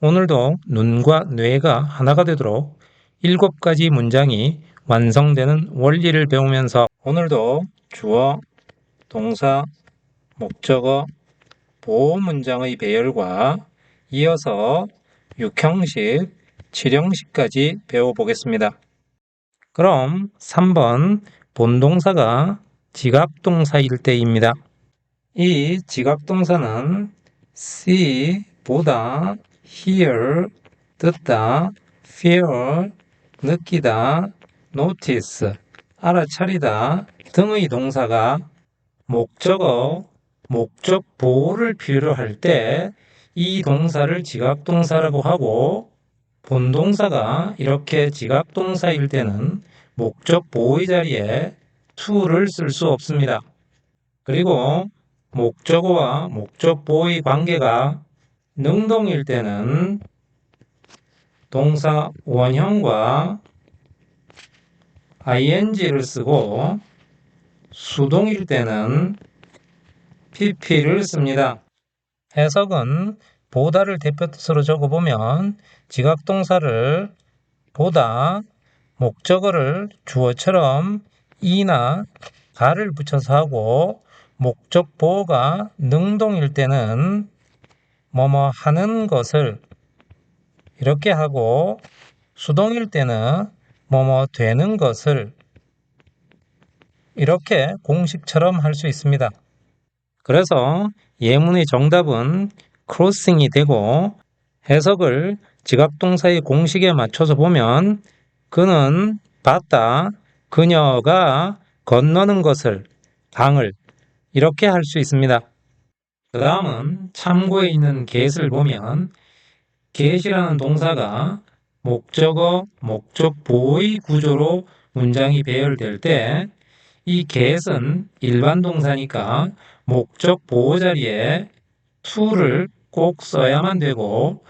오늘도 눈과 뇌가 하나가 되도록 7가지 문장이 완성되는 원리를 배우면서 오늘도 주어, 동사, 목적어, 보호 문장의 배열과 이어서 6형식, 7형식까지 배워보겠습니다. 그럼 3번 본동사가 지각동사일 때입니다. 이 지각동사는 see 보다, hear 듣다, feel 느끼다, notice 알아차리다 등의 동사가 목적어, 목적 보호를 필요로 할 때 이 동사를 지각동사라고 하고, 본동사가 이렇게 지각동사일 때는 목적 보호의 자리에 to를 쓸 수 없습니다. 그리고 목적어와 목적 보호의 관계가 능동일 때는 동사 원형과 ing를 쓰고, 수동일 때는 pp를 씁니다. 해석은 보다를 대표뜻으로 적어보면 지각동사를 보다, 목적어를 주어처럼 이나 가를 붙여서 하고, 목적 보호가 능동일 때는 뭐뭐 하는 것을 이렇게 하고, 수동일 때는 뭐뭐 되는 것을 이렇게 공식처럼 할 수 있습니다. 그래서 예문의 정답은 크로싱이 되고, 해석을 지각동사의 공식에 맞춰서 보면 그는 봤다, 그녀가 건너는 것을, 강을 이렇게 할 수 있습니다. 그 다음은 참고에 있는 get을 보면 get이라는 동사가 목적어, 목적 보호의 구조로 문장이 배열될 때 이 get은 일반 동사니까 목적 보호 자리에 to를 꼭 써야만 되고,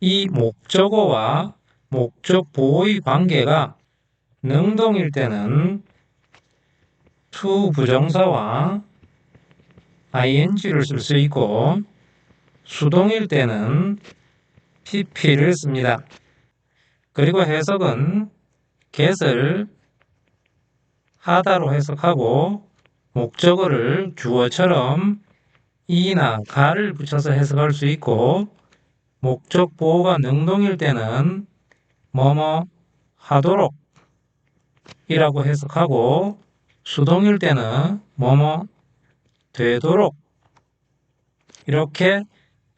이 목적어와 목적 보호의 관계가 능동일 때는 to 부정사와 ing를 쓸 수 있고, 수동일 때는 pp를 씁니다. 그리고 해석은 get을 하다로 해석하고, 목적어를 주어처럼 이나 가를 붙여서 해석할 수 있고, 목적 보호가 능동일 때는 뭐뭐 하도록 이라고 해석하고, 수동일 때는 뭐뭐 되도록 이렇게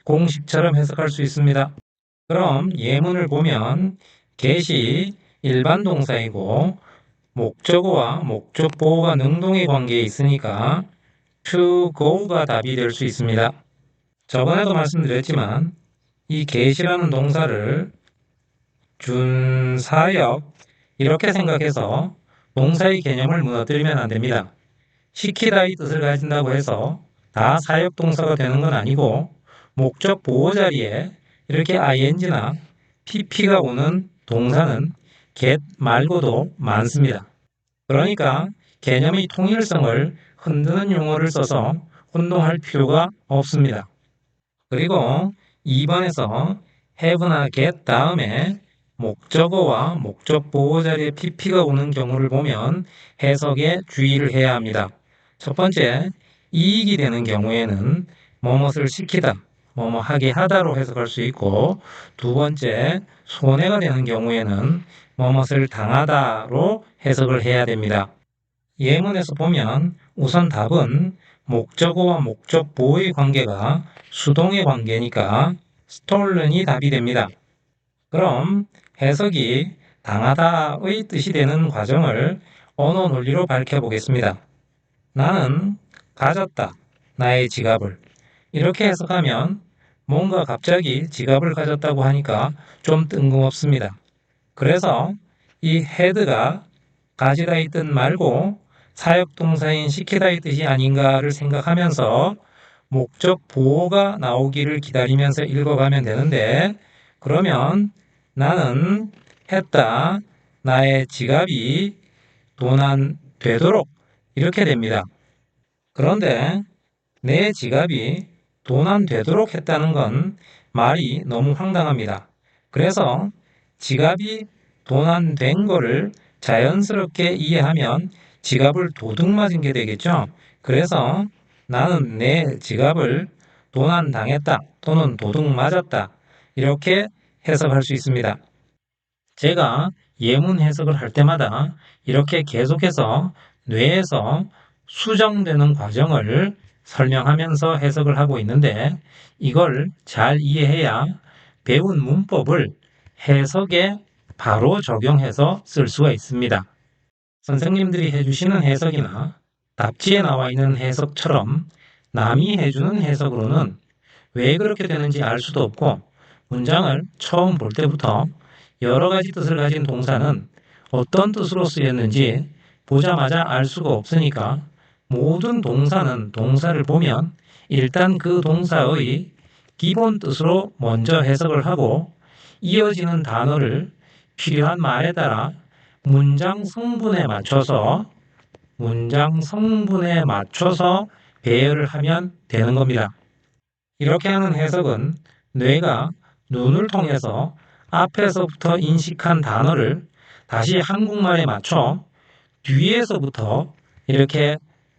공식처럼 해석할 수 있습니다. 그럼 예문을 보면 get이 일반 동사이고 목적어와 목적 보호가 능동의 관계에 있으니까 to go가 답이 될 수 있습니다. 저번에도 말씀드렸지만 이 get이라는 동사를 준사역 이렇게 생각해서 동사의 개념을 무너뜨리면 안 됩니다. 시키다의 뜻을 가진다고 해서 다 사역 동사가 되는 건 아니고, 목적 보호 자리에 이렇게 ing나 pp가 오는 동사는 get 말고도 많습니다. 그러니까 개념의 통일성을 흔드는 용어를 써서 혼동할 필요가 없습니다. 그리고 2번에서 have나 get 다음에 목적어와 목적 보호 자리에 pp가 오는 경우를 보면 해석에 주의를 해야 합니다. 첫 번째, 이익이 되는 경우에는 뭐뭇을 시키다, 뭐뭐 하게 하다로 해석할 수 있고, 두 번째, 손해가 되는 경우에는 뭐뭇을 당하다로 해석을 해야 됩니다. 예문에서 보면 우선 답은 목적어와 목적 보호의 관계가 수동의 관계니까 stolen이 답이 됩니다. 그럼 해석이 당하다의 뜻이 되는 과정을 언어 논리로 밝혀보겠습니다. 나는 가졌다, 나의 지갑을. 이렇게 해석하면 뭔가 갑자기 지갑을 가졌다고 하니까 좀 뜬금없습니다. 그래서 이 had가 가지다의 뜻 말고 사역동사인 시키다의 뜻이 아닌가를 생각하면서 목적 보호가 나오기를 기다리면서 읽어가면 되는데, 그러면 나는 했다, 나의 지갑이 도난되도록 이렇게 됩니다. 그런데 내 지갑이 도난되도록 했다는 건 말이 너무 황당합니다. 그래서 지갑이 도난된 거를 자연스럽게 이해하면 지갑을 도둑 맞은 게 되겠죠. 그래서 나는 내 지갑을 도난당했다 또는 도둑 맞았다 이렇게 해석할 수 있습니다. 제가 예문 해석을 할 때마다 이렇게 계속해서 뇌에서 수정되는 과정을 설명하면서 해석을 하고 있는데 이걸 잘 이해해야 배운 문법을 해석에 바로 적용해서 쓸 수가 있습니다. 선생님들이 해주시는 해석이나 답지에 나와 있는 해석처럼 남이 해주는 해석으로는 왜 그렇게 되는지 알 수도 없고 문장을 처음 볼 때부터 여러 가지 뜻을 가진 동사는 어떤 뜻으로 쓰였는지 보자마자 알 수가 없으니까 모든 동사는 동사를 보면 일단 그 동사의 기본 뜻으로 먼저 해석을 하고 이어지는 단어를 필요한 말에 따라 문장 성분에 맞춰서 배열을 하면 되는 겁니다. 이렇게 하는 해석은 뇌가 눈을 통해서 앞에서부터 인식한 단어를 다시 한국말에 맞춰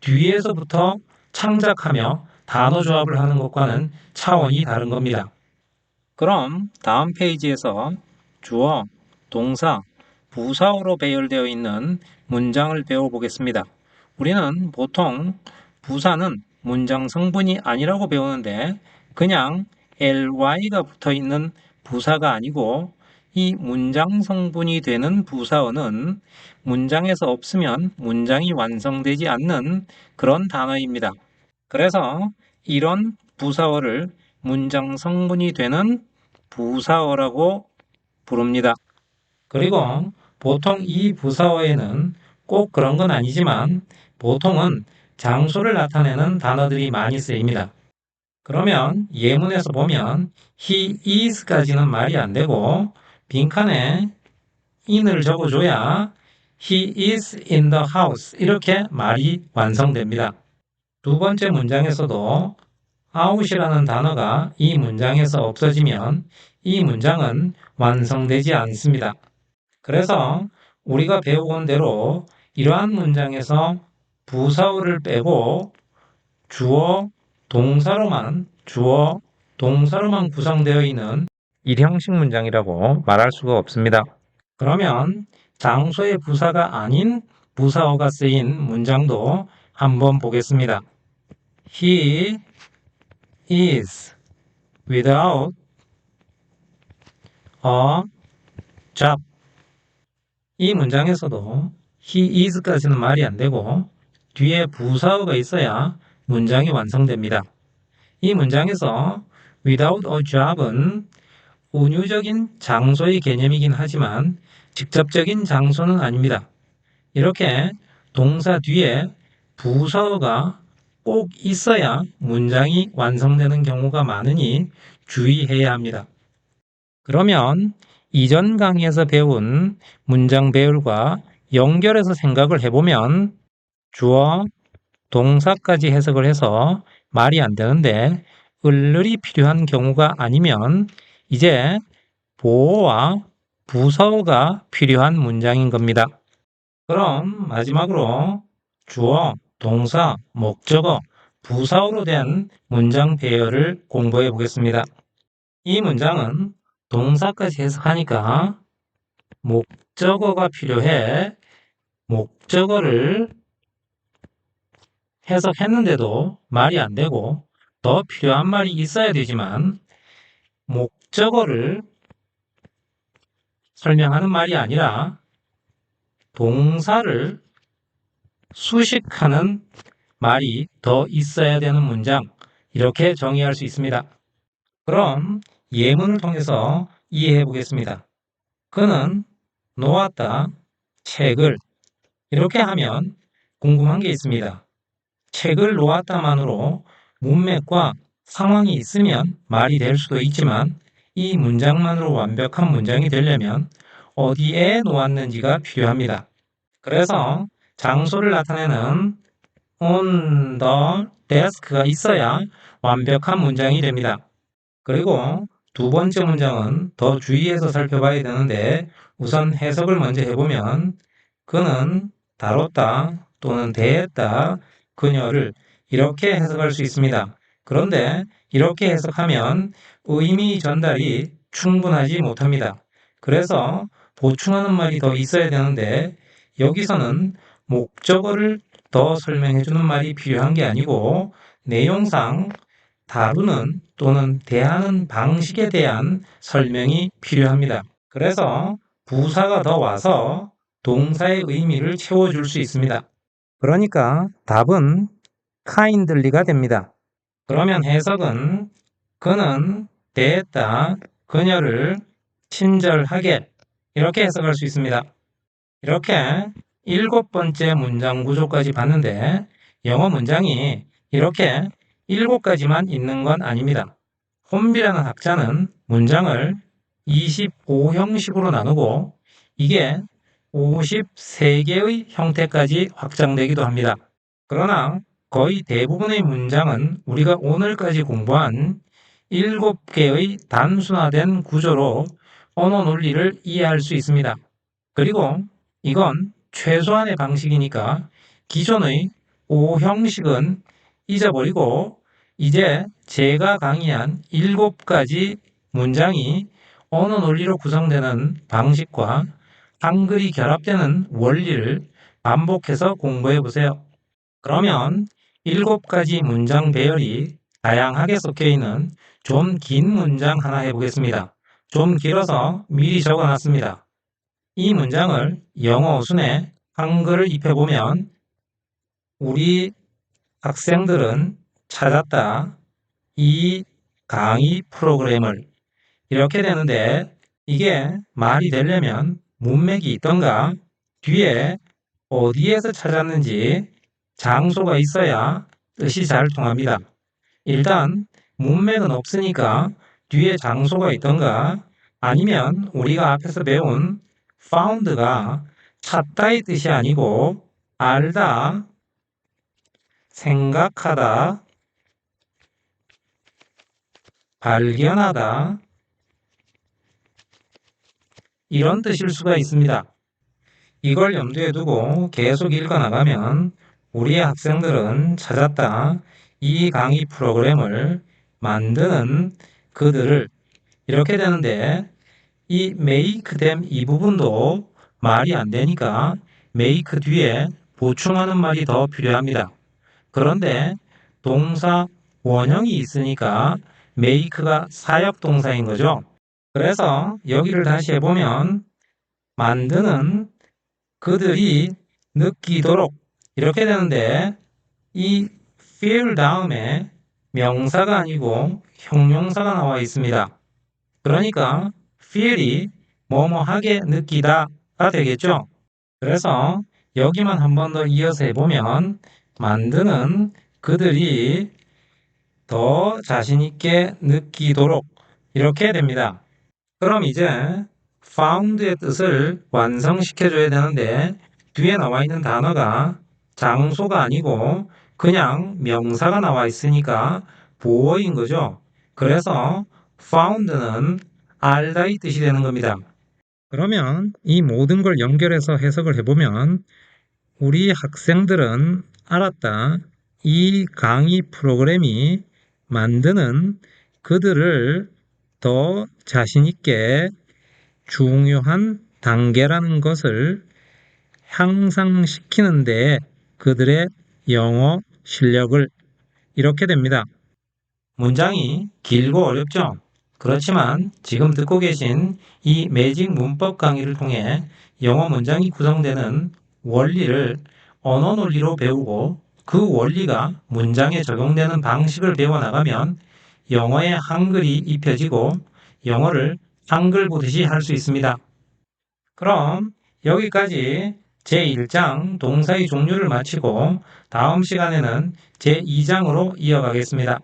뒤에서부터 창작하며 단어 조합을 하는 것과는 차원이 다른 겁니다. 그럼 다음 페이지에서 주어, 동사, 부사어로 배열되어 있는 문장을 배워보겠습니다. 우리는 보통 부사는 문장 성분이 아니라고 배우는데 그냥 ly가 붙어 있는 부사가 아니고 이 문장 성분이 되는 부사어는 문장에서 없으면 문장이 완성되지 않는 그런 단어입니다. 그래서 이런 부사어를 문장 성분이 되는 부사어라고 부릅니다. 그리고 보통 이 부사어에는 꼭 그런 건 아니지만 보통은 장소를 나타내는 단어들이 많이 쓰입니다. 그러면 예문에서 보면 he is까지는 말이 안 되고 빈칸에 in을 적어줘야 he is in the house 이렇게 말이 완성됩니다. 두 번째 문장에서도 out이라는 단어가 이 문장에서 없어지면 이 문장은 완성되지 않습니다. 그래서 우리가 배워온 대로 이러한 문장에서 부사어를 빼고 주어, 동사로만 구성되어 있는 일형식 문장이라고 말할 수가 없습니다. 그러면 장소의 부사가 아닌 부사어가 쓰인 문장도 한번 보겠습니다. He is without a job. 이 문장에서도 he is까지는 말이 안 되고 뒤에 부사어가 있어야 문장이 완성됩니다. 이 문장에서 without a job은 은유적인 장소의 개념이긴 하지만 직접적인 장소는 아닙니다. 이렇게 동사 뒤에 부사어가 꼭 있어야 문장이 완성되는 경우가 많으니 주의해야 합니다. 그러면 이전 강의에서 배운 문장 배열과 연결해서 생각을 해보면 주어, 동사까지 해석을 해서 말이 안 되는데 을을이 필요한 경우가 아니면 이제 보어와 부사어가 필요한 문장인 겁니다. 그럼 마지막으로 주어, 동사, 목적어, 부사어로 된 문장 배열을 공부해 보겠습니다. 이 문장은 동사까지 해석하니까 목적어가 필요해. 목적어를 해석했는데도 말이 안 되고 더 필요한 말이 있어야 되지만 목적어를 설명하는 말이 아니라 동사를 수식하는 말이 더 있어야 되는 문장 이렇게 정의할 수 있습니다. 그럼 예문을 통해서 이해해 보겠습니다. 그는 놓았다 책을 이렇게 하면 궁금한 게 있습니다. 책을 놓았다만으로 문맥과 상황이 있으면 말이 될 수도 있지만 이 문장만으로 완벽한 문장이 되려면 어디에 놓았는지가 필요합니다. 그래서 장소를 나타내는 on the desk가 있어야 완벽한 문장이 됩니다. 그리고 두 번째 문장은 더 주의해서 살펴봐야 되는데 우선 해석을 먼저 해보면 그는 다뤘다 또는 대했다 그녀를 이렇게 해석할 수 있습니다. 그런데 이렇게 해석하면 의미 전달이 충분하지 못합니다. 그래서 보충하는 말이 더 있어야 되는데 여기서는 목적어를 더 설명해주는 말이 필요한 게 아니고 내용상 다루는 또는 대하는 방식에 대한 설명이 필요합니다. 그래서 부사가 더 와서 동사의 의미를 채워줄 수 있습니다. 그러니까 답은 kindly가 됩니다. 그러면 해석은 그는 대했다 그녀를 친절하게 이렇게 해석할 수 있습니다. 이렇게 7번째 문장 구조까지 봤는데 영어 문장이 이렇게 7가지만 있는 건 아닙니다. 홈비라는 학자는 문장을 25형식으로 나누고 이게 53개의 형태까지 확장되기도 합니다. 그러나 거의 대부분의 문장은 우리가 오늘까지 공부한 7개의 단순화된 구조로 언어 논리를 이해할 수 있습니다. 그리고 이건 최소한의 방식이니까 기존의 5형식은 잊어버리고 이제 제가 강의한 7가지 문장이 언어 논리로 구성되는 방식과 한글이 결합되는 원리를 반복해서 공부해 보세요. 그러면 7가지 문장 배열이 다양하게 섞여 있는 좀 긴 문장 하나 해보겠습니다. 좀 길어서 미리 적어놨습니다. 이 문장을 영어 어순에 한글을 입혀보면 우리 학생들은 찾았다. 이 강의 프로그램을 이렇게 되는데 이게 말이 되려면 문맥이 있던가 뒤에 어디에서 찾았는지 장소가 있어야 뜻이 잘 통합니다. 일단 문맥은 없으니까 뒤에 장소가 있던가 아니면 우리가 앞에서 배운 found가 찾다의 뜻이 아니고 알다, 생각하다, 발견하다 이런 뜻일 수가 있습니다. 이걸 염두에 두고 계속 읽어나가면 우리의 학생들은 찾았다. 이 강의 프로그램을 만드는 그들을 이렇게 되는데 이 make them 이 부분도 말이 안 되니까 make 뒤에 보충하는 말이 더 필요합니다. 그런데 동사 원형이 있으니까 make가 사역 동사인 거죠. 그래서 여기를 다시 해보면 만드는 그들이 느끼도록 이렇게 되는데 이 feel 다음에 명사가 아니고 형용사가 나와 있습니다. 그러니까 feel이 뭐뭐하게 느끼다가 되겠죠. 그래서 여기만 한 번 더 이어서 해보면 만드는 그들이 더 자신있게 느끼도록 이렇게 됩니다. 그럼 이제 found의 뜻을 완성시켜줘야 되는데 뒤에 나와 있는 단어가 장소가 아니고 그냥 명사가 나와 있으니까 보어인 거죠. 그래서 found는 알다의 뜻이 되는 겁니다. 그러면 이 모든 걸 연결해서 해석을 해보면 우리 학생들은 알았다. 이 강의 프로그램이 만드는 그들을 더 자신있게 중요한 단계라는 것을 향상시키는 데 그들의 영어 실력을 이렇게 됩니다. 문장이 길고 어렵죠? 그렇지만 지금 듣고 계신 이 매직 문법 강의를 통해 영어 문장이 구성되는 원리를 언어 논리로 배우고 그 원리가 문장에 적용되는 방식을 배워나가면 영어에 한글이 입혀지고 영어를 한글 보듯이 할 수 있습니다. 그럼 여기까지 제1장 동사의 종류를 마치고 다음 시간에는 제2장으로 이어가겠습니다.